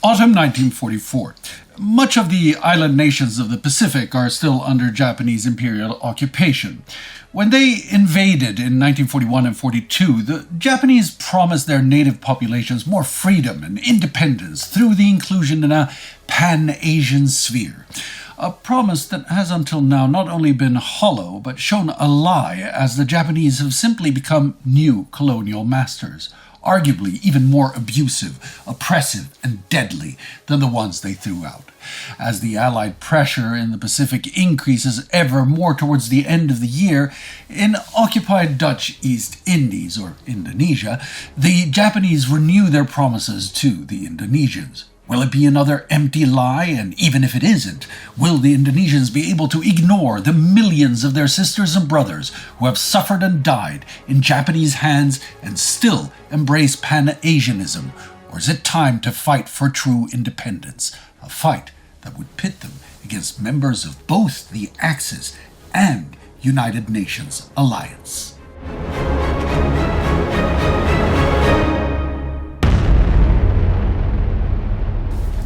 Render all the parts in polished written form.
Autumn 1944. Much of the island nations of the Pacific are still under Japanese imperial occupation. When they invaded in 1941 and 42, the Japanese promised their native populations more freedom and independence through the inclusion in a pan-Asian sphere. A promise that has until now not only been hollow, but shown a lie, as the Japanese have simply become new colonial masters, arguably even more abusive, oppressive, and deadly than the ones they threw out. As the Allied pressure in the Pacific increases ever more towards the end of the year, in occupied Dutch East Indies, or Indonesia, the Japanese renew their promises to the Indonesians. Will it be another empty lie? And even if it isn't, will the Indonesians be able to ignore the millions of their sisters and brothers who have suffered and died in Japanese hands and still embrace pan-Asianism? Or is it time to fight for true independence? A fight that would pit them against members of both the Axis and United Nations alliance.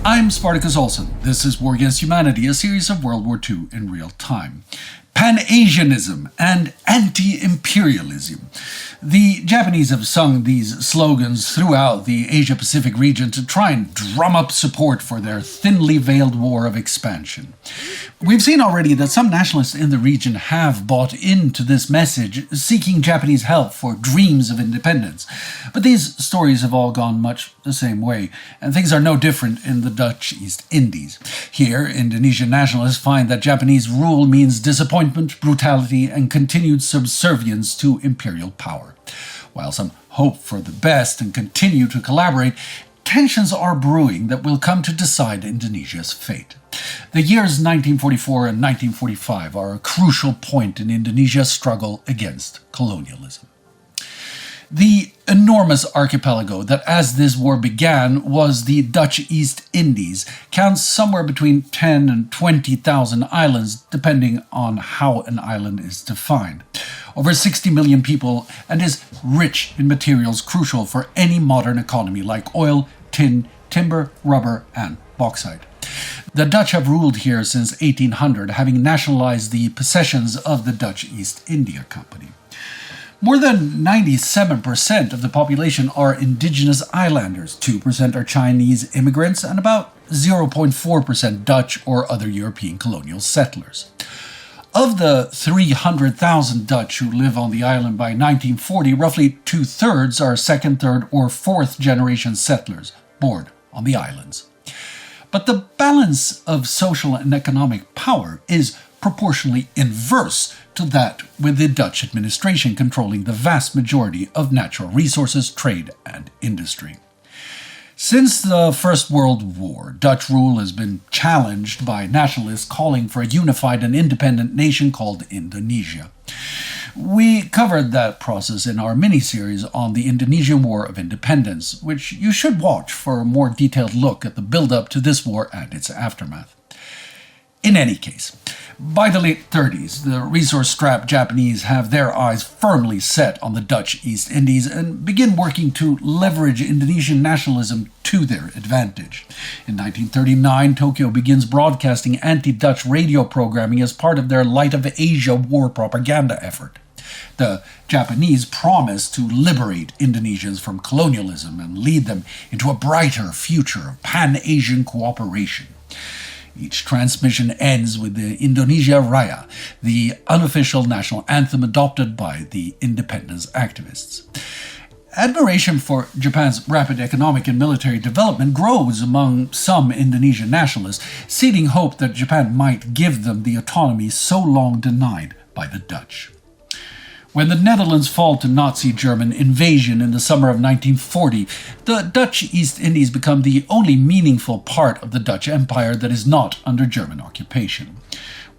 I'm Spartacus Olsson. This is War Against Humanity, a series of World War II in real time. Pan-Asianism and anti-imperialism. The Japanese have sung these slogans throughout the Asia-Pacific region to try and drum up support for their thinly veiled war of expansion. We've seen already that some nationalists in the region have bought into this message, seeking Japanese help for dreams of independence. But these stories have all gone much the same way, and things are no different in the Dutch East Indies. Here, Indonesian nationalists find that Japanese rule means disappointment, brutality, and continued subservience to imperial power. While some hope for the best and continue to collaborate, tensions are brewing that will come to decide Indonesia's fate. The years 1944 and 1945 are a crucial point in Indonesia's struggle against colonialism. The enormous archipelago that, as this war began, was the Dutch East Indies counts somewhere between 10 and 20,000 islands, depending on how an island is defined. Over 60 million people, and is rich in materials crucial for any modern economy like oil, tin, timber, rubber, and bauxite. The Dutch have ruled here since 1800, having nationalized the possessions of the Dutch East India Company. More than 97% of the population are indigenous islanders, 2% are Chinese immigrants, and about 0.4% Dutch or other European colonial settlers. Of the 300,000 Dutch who live on the island by 1940, roughly two-thirds are second, third, or fourth generation settlers born on the islands. But the balance of social and economic power is proportionally inverse to that with the Dutch administration controlling the vast majority of natural resources, trade, and industry. Since the First World War, Dutch rule has been challenged by nationalists calling for a unified and independent nation called Indonesia. We covered that process in our mini-series on the Indonesian War of Independence, which you should watch for a more detailed look at the build-up to this war and its aftermath. In any case, by the late 30s, the resource-strapped Japanese have their eyes firmly set on the Dutch East Indies and begin working to leverage Indonesian nationalism to their advantage. In 1939, Tokyo begins broadcasting anti-Dutch radio programming as part of their Light of Asia war propaganda effort. The Japanese promise to liberate Indonesians from colonialism and lead them into a brighter future of pan-Asian cooperation. Each transmission ends with the Indonesia Raya, the unofficial national anthem adopted by the independence activists. Admiration for Japan's rapid economic and military development grows among some Indonesian nationalists, seeding hope that Japan might give them the autonomy so long denied by the Dutch. When the Netherlands fall to Nazi German invasion in the summer of 1940, the Dutch East Indies become the only meaningful part of the Dutch Empire that is not under German occupation.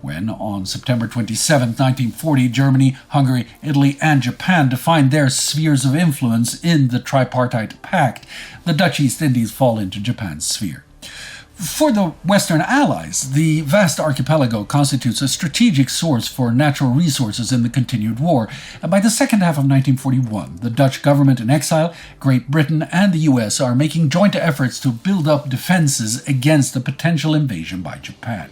When, on September 27, 1940, Germany, Hungary, Italy, and Japan defined their spheres of influence in the Tripartite Pact, the Dutch East Indies fall into Japan's sphere. For the Western Allies, the vast archipelago constitutes a strategic source for natural resources in the continued war, and by the second half of 1941, the Dutch government in exile, Great Britain, and the US are making joint efforts to build up defenses against a potential invasion by Japan.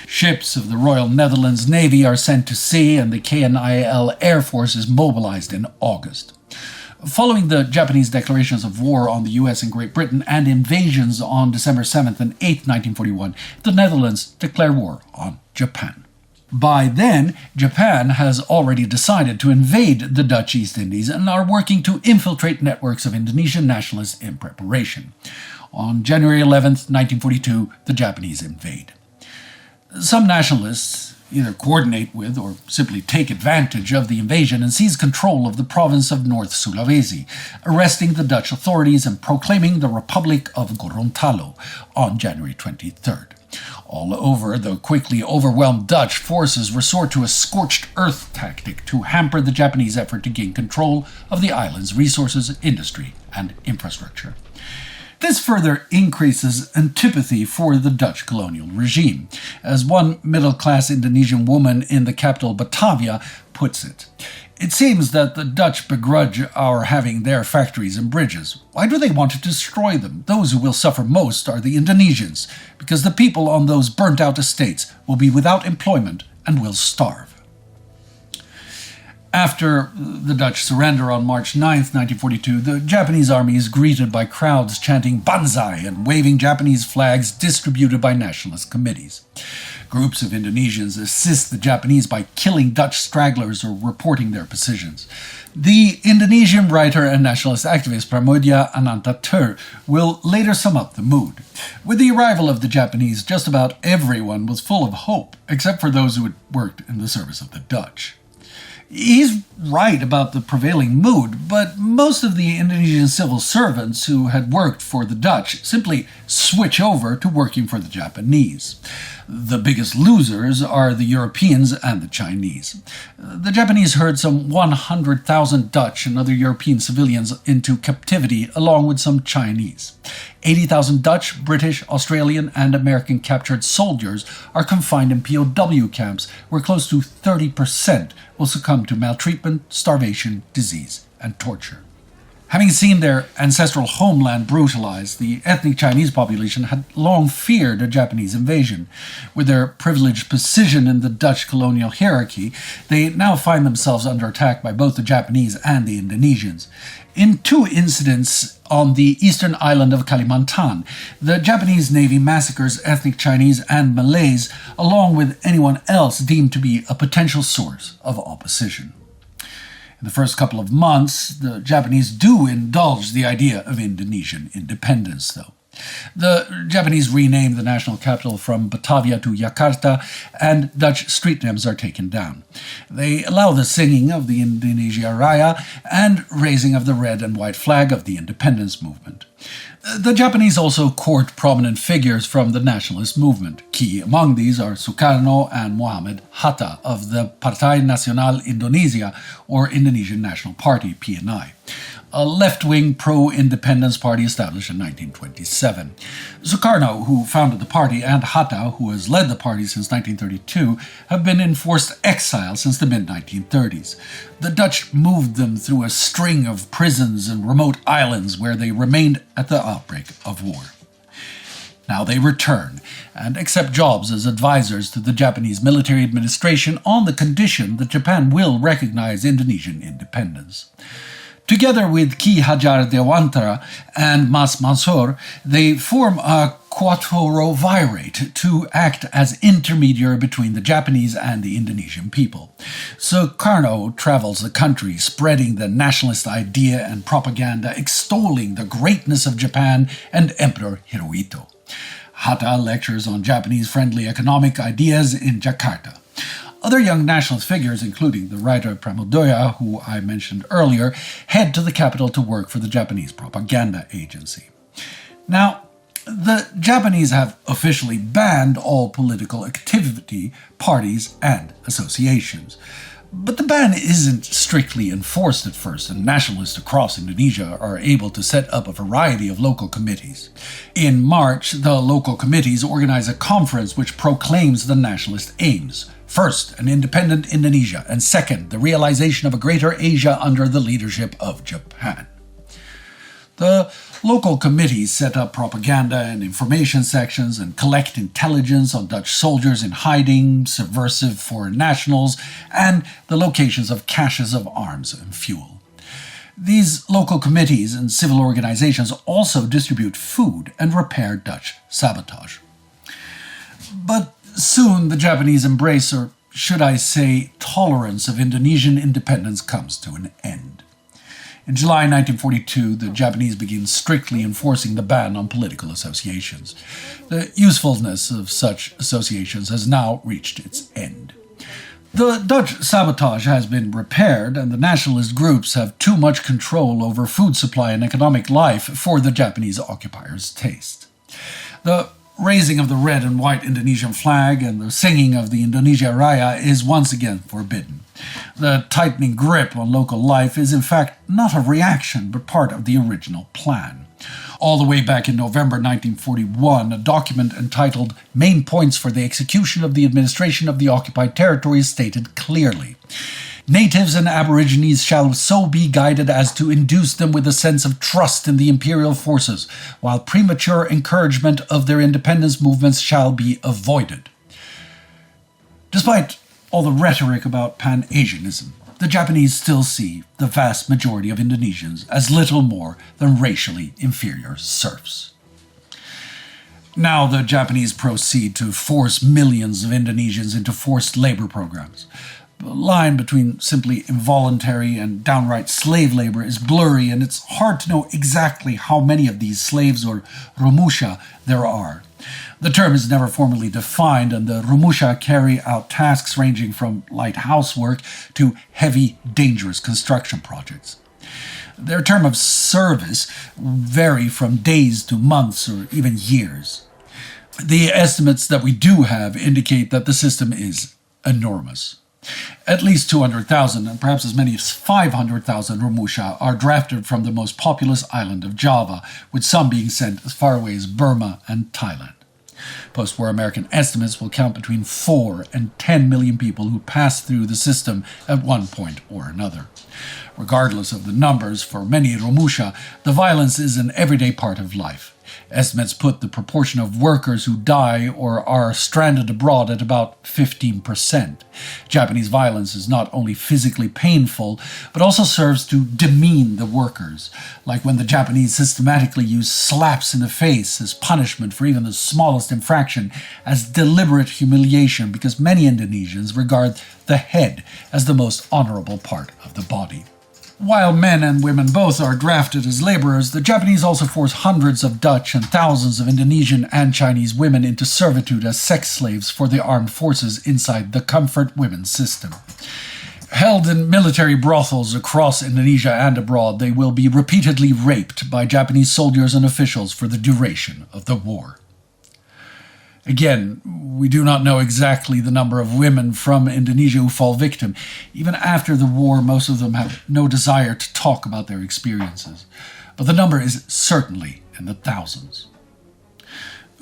Ships of the Royal Netherlands Navy are sent to sea, and the KNIL Air Force is mobilized in August. Following the Japanese declarations of war on the US and Great Britain and invasions on December 7th and 8th, 1941, the Netherlands declare war on Japan. By then, Japan has already decided to invade the Dutch East Indies and are working to infiltrate networks of Indonesian nationalists in preparation. On January 11th, 1942, the Japanese invade. Some nationalists either coordinate with or simply take advantage of the invasion and seize control of the province of North Sulawesi, arresting the Dutch authorities and proclaiming the Republic of Gorontalo on January 23rd. All over, the quickly overwhelmed Dutch forces resort to a scorched earth tactic to hamper the Japanese effort to gain control of the island's resources, industry, and infrastructure. This further increases antipathy for the Dutch colonial regime. As one middle-class Indonesian woman in the capital Batavia puts it, "It seems that the Dutch begrudge our having their factories and bridges. Why do they want to destroy them? Those who will suffer most are the Indonesians, because the people on those burnt-out estates will be without employment and will starve." After the Dutch surrender on March 9, 1942, the Japanese army is greeted by crowds chanting Banzai and waving Japanese flags distributed by nationalist committees. Groups of Indonesians assist the Japanese by killing Dutch stragglers or reporting their positions. The Indonesian writer and nationalist activist Pramoedya Anantatur will later sum up the mood. With the arrival of the Japanese, just about everyone was full of hope, except for those who had worked in the service of the Dutch. He's right about the prevailing mood, but most of the Indonesian civil servants who had worked for the Dutch simply switch over to working for the Japanese. The biggest losers are the Europeans and the Chinese. The Japanese herd some 100,000 Dutch and other European civilians into captivity, along with some Chinese. 80,000 Dutch, British, Australian, and American captured soldiers are confined in POW camps, where close to 30% will succumb to maltreatment, starvation, disease, and torture. Having seen their ancestral homeland brutalized, the ethnic Chinese population had long feared a Japanese invasion. With their privileged position in the Dutch colonial hierarchy, they now find themselves under attack by both the Japanese and the Indonesians. In two incidents on the eastern island of Kalimantan, the Japanese Navy massacres ethnic Chinese and Malays, along with anyone else deemed to be a potential source of opposition. In the first couple of months, the Japanese do indulge the idea of Indonesian independence, though. The Japanese rename the national capital from Batavia to Jakarta, and Dutch street names are taken down. They allow the singing of the Indonesia Raya and raising of the red and white flag of the independence movement. The Japanese also court prominent figures from the nationalist movement. Key among these are Sukarno and Muhammad Hatta of the Partai Nasional Indonesia, or Indonesian National Party, PNI, a left-wing pro-independence party established in 1927. Sukarno, who founded the party, and Hatta, who has led the party since 1932, have been in forced exile since the mid-1930s. The Dutch moved them through a string of prisons and remote islands where they remained at the outbreak of war. Now they return and accept jobs as advisors to the Japanese military administration on the condition that Japan will recognize Indonesian independence. Together with Ki Hajar Dewantara and Mas Mansur, they form a quattuorvirate to act as intermediary between the Japanese and the Indonesian people. Sukarno travels the country, spreading the nationalist idea and propaganda, extolling the greatness of Japan and Emperor Hirohito. Hatta lectures on Japanese-friendly economic ideas in Jakarta. Other young nationalist figures, including the writer Pramoedya, who I mentioned earlier, head to the capital to work for the Japanese propaganda agency. Now, the Japanese have officially banned all political activity, parties, and associations. But the ban isn't strictly enforced at first, and nationalists across Indonesia are able to set up a variety of local committees. In March, the local committees organize a conference which proclaims the nationalist aims. First, an independent Indonesia, and second, the realization of a greater Asia under the leadership of Japan. The local committees set up propaganda and information sections and collect intelligence on Dutch soldiers in hiding, subversive foreign nationals, and the locations of caches of arms and fuel. These local committees and civil organizations also distribute food and repair Dutch sabotage. But soon the Japanese embrace, or should I say tolerance, of Indonesian independence comes to an end. In July 1942, the Japanese begin strictly enforcing the ban on political associations. The usefulness of such associations has now reached its end. The Dutch sabotage has been repaired, and the nationalist groups have too much control over food supply and economic life for the Japanese occupiers' taste. The raising of the red and white Indonesian flag and the singing of the Indonesia Raya is once again forbidden. The tightening grip on local life is in fact not a reaction but part of the original plan. All the way back in November 1941, a document entitled Main Points for the Execution of the Administration of the Occupied Territories stated clearly, "Natives and aborigines shall so be guided as to induce them with a sense of trust in the imperial forces, while premature encouragement of their independence movements shall be avoided." Despite all the rhetoric about pan-Asianism, the Japanese still see the vast majority of Indonesians as little more than racially inferior serfs. Now the Japanese proceed to force millions of Indonesians into forced labor programs. The line between simply involuntary and downright slave labor is blurry, and it's hard to know exactly how many of these slaves or rumusha there are. The term is never formally defined, and the rumusha carry out tasks ranging from light housework to heavy, dangerous construction projects. Their term of service vary from days to months or even years. The estimates that we do have indicate that the system is enormous. At least 200,000 and perhaps as many as 500,000 rumusha are drafted from the most populous island of Java, with some being sent as far away as Burma and Thailand. Post-war American estimates will count between 4 and 10 million people who pass through the system at one point or another. Regardless of the numbers, for many rumusha, the violence is an everyday part of life. Estimates put the proportion of workers who die or are stranded abroad at about 15%. Japanese violence is not only physically painful, but also serves to demean the workers, like when the Japanese systematically use slaps in the face as punishment for even the smallest infraction, as deliberate humiliation, because many Indonesians regard the head as the most honorable part of the body. While men and women both are drafted as laborers, the Japanese also force hundreds of Dutch and thousands of Indonesian and Chinese women into servitude as sex slaves for the armed forces inside the comfort women's system. Held in military brothels across Indonesia and abroad, they will be repeatedly raped by Japanese soldiers and officials for the duration of the war. Again, we do not know exactly the number of women from Indonesia who fall victim. Even after the war, most of them have no desire to talk about their experiences. But the number is certainly in the thousands.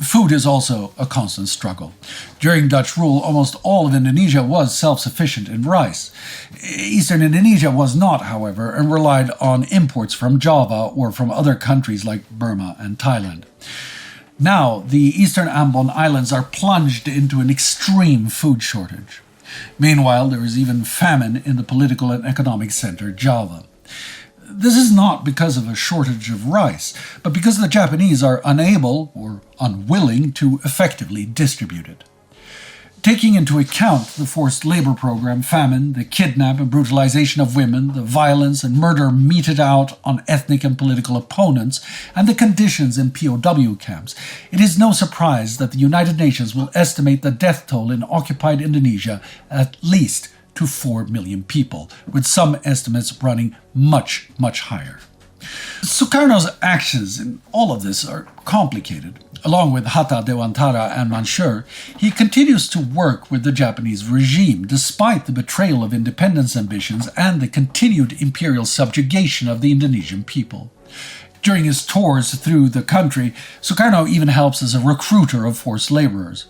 Food is also a constant struggle. During Dutch rule, almost all of Indonesia was self-sufficient in rice. Eastern Indonesia was not, however, and relied on imports from Java or from other countries like Burma and Thailand. Now, the eastern Ambon Islands are plunged into an extreme food shortage. Meanwhile, there is even famine in the political and economic center, Java. This is not because of a shortage of rice, but because the Japanese are unable or unwilling to effectively distribute it. Taking into account the forced labor program, famine, the kidnap and brutalization of women, the violence and murder meted out on ethnic and political opponents, and the conditions in POW camps, it is no surprise that the United Nations will estimate the death toll in occupied Indonesia at least to 4 million people, with some estimates running much, much higher. Sukarno's actions in all of this are complicated. Along with Hatta, Dewantara, and Mansur, he continues to work with the Japanese regime despite the betrayal of independence ambitions and the continued imperial subjugation of the Indonesian people. During his tours through the country, Sukarno even helps as a recruiter of forced laborers.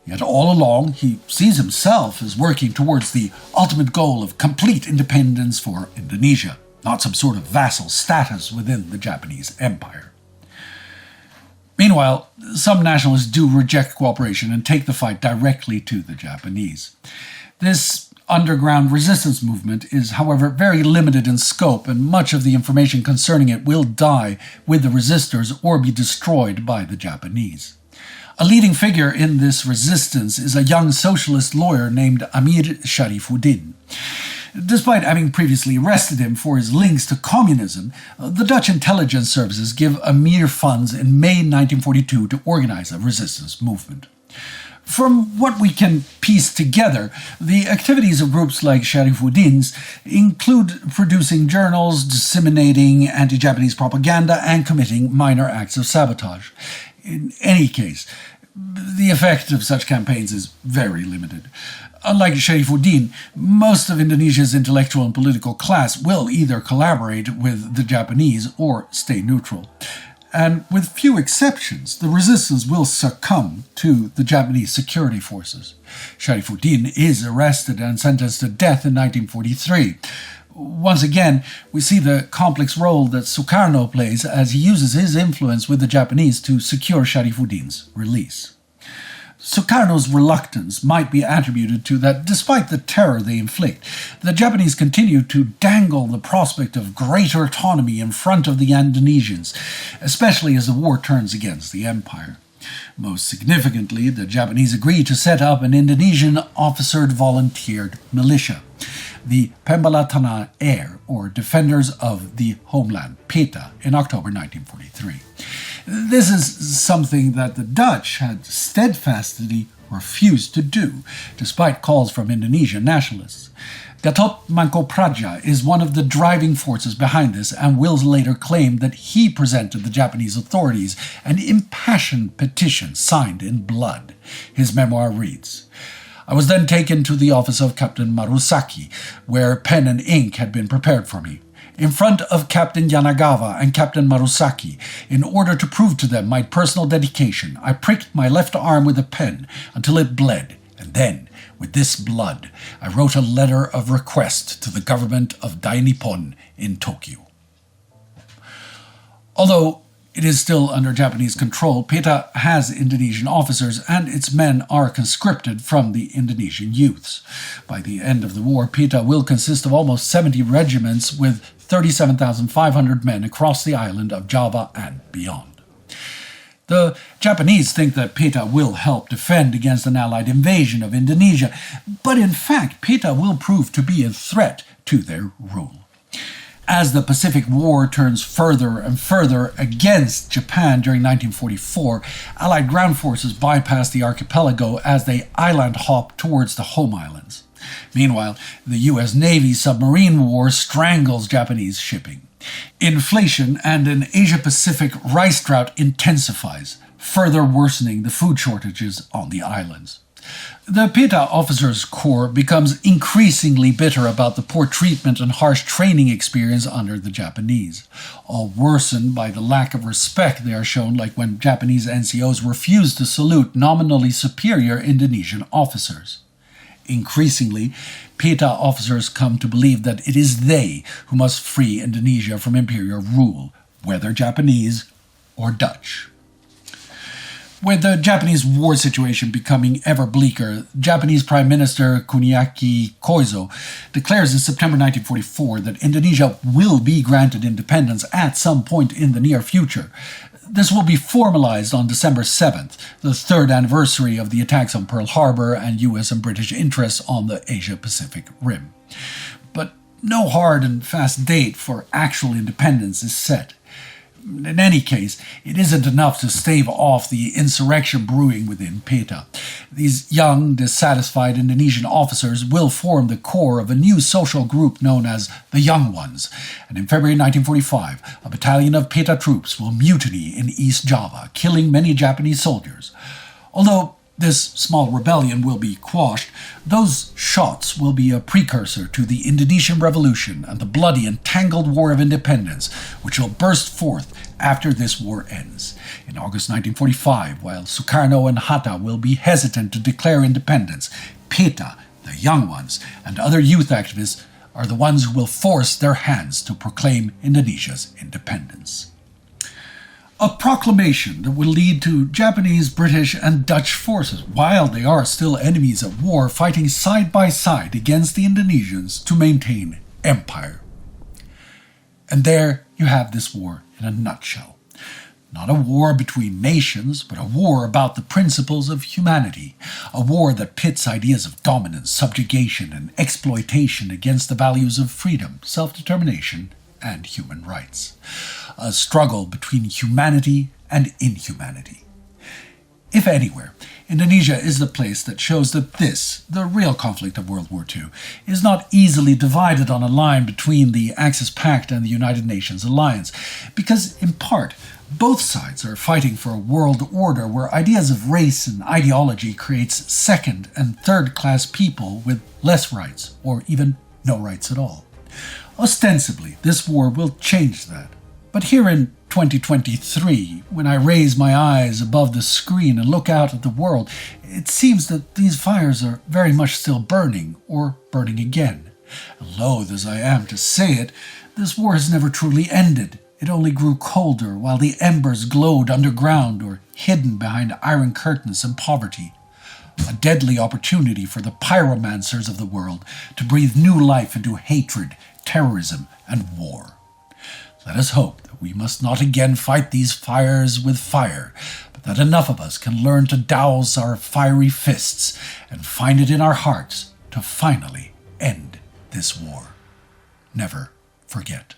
Yet all along, he sees himself as working towards the ultimate goal of complete independence for Indonesia, not some sort of vassal status within the Japanese empire. Meanwhile, some nationalists do reject cooperation and take the fight directly to the Japanese. This underground resistance movement is, however, very limited in scope, and much of the information concerning it will die with the resistors or be destroyed by the Japanese. A leading figure in this resistance is a young socialist lawyer named Amir Sharifuddin. Despite having previously arrested him for his links to communism, the Dutch intelligence services give Amir funds in May 1942 to organize a resistance movement. From what we can piece together, the activities of groups like Sharifuddin's include producing journals, disseminating anti-Japanese propaganda, and committing minor acts of sabotage. In any case, the effect of such campaigns is very limited. Unlike Sharifuddin, most of Indonesia's intellectual and political class will either collaborate with the Japanese or stay neutral. And with few exceptions, the resistance will succumb to the Japanese security forces. Sharifuddin is arrested and sentenced to death in 1943. Once again, we see the complex role that Sukarno plays as he uses his influence with the Japanese to secure Sharifuddin's release. Sukarno's reluctance might be attributed to that despite the terror they inflict, the Japanese continue to dangle the prospect of greater autonomy in front of the Indonesians, especially as the war turns against the empire. Most significantly, the Japanese agree to set up an Indonesian officered volunteered militia, the Pembela Tanah Air, or Defenders of the Homeland, PETA, in October 1943. This is something that the Dutch had steadfastly refused to do, despite calls from Indonesian nationalists. Gatot Mangko Praja is one of the driving forces behind this and will later claim that he presented the Japanese authorities an impassioned petition signed in blood. His memoir reads, "I was then taken to the office of Captain Marusaki, where pen and ink had been prepared for me. In front of Captain Yanagawa and Captain Marusaki, in order to prove to them my personal dedication, I pricked my left arm with a pen until it bled, and then, with this blood, I wrote a letter of request to the government of Dainippon in Tokyo." Although it is still under Japanese control, PETA has Indonesian officers, and its men are conscripted from the Indonesian youths. By the end of the war, PETA will consist of almost 70 regiments with 37,500 men across the island of Java and beyond. The Japanese think that PETA will help defend against an Allied invasion of Indonesia, but in fact, PETA will prove to be a threat to their rule. As the Pacific War turns further and further against Japan during 1944, Allied ground forces bypass the archipelago as they island hop towards the home islands. Meanwhile, the U.S. Navy submarine war strangles Japanese shipping. Inflation and an Asia-Pacific rice drought intensifies, further worsening the food shortages on the islands. The PETA officers' corps becomes increasingly bitter about the poor treatment and harsh training experience under the Japanese, all worsened by the lack of respect they are shown, like when Japanese NCOs refuse to salute nominally superior Indonesian officers. Increasingly, PETA officers come to believe that it is they who must free Indonesia from imperial rule, whether Japanese or Dutch. With the Japanese war situation becoming ever bleaker, Japanese Prime Minister Kuniaki Koizo declares in September 1944 that Indonesia will be granted independence at some point in the near future. This will be formalized on December 7th, the third anniversary of the attacks on Pearl Harbor and U.S. and British interests on the Asia-Pacific Rim. But no hard and fast date for actual independence is set. In any case, it isn't enough to stave off the insurrection brewing within PETA. These young, dissatisfied Indonesian officers will form the core of a new social group known as the Young Ones, and in February 1945, a battalion of PETA troops will mutiny in East Java, killing many Japanese soldiers. Although this small rebellion will be quashed, those shots will be a precursor to the Indonesian Revolution and the bloody and tangled War of Independence, which will burst forth after this war ends. In August 1945, while Sukarno and Hatta will be hesitant to declare independence, PETA, the Young Ones, and other youth activists are the ones who will force their hands to proclaim Indonesia's independence. A proclamation that will lead to Japanese, British, and Dutch forces, while they are still enemies at war, fighting side by side against the Indonesians to maintain empire. And there you have this war in a nutshell. Not a war between nations, but a war about the principles of humanity. A war that pits ideas of dominance, subjugation, and exploitation against the values of freedom, self-determination, and human rights. A struggle between humanity and inhumanity. If anywhere, Indonesia is the place that shows that this, the real conflict of World War II, is not easily divided on a line between the Axis Pact and the United Nations alliance, because, in part, both sides are fighting for a world order where ideas of race and ideology creates second- and third-class people with less rights, or even no rights at all. Ostensibly, this war will change that. But here in 2023, when I raise my eyes above the screen and look out at the world, it seems that these fires are very much still burning, or burning again. Loath as I am to say it, this war has never truly ended. It only grew colder while the embers glowed underground or hidden behind iron curtains and poverty. A deadly opportunity for the pyromancers of the world to breathe new life into hatred, terrorism, and war. Let us hope that we must not again fight these fires with fire, but that enough of us can learn to douse our fiery fists and find it in our hearts to finally end this war. Never forget.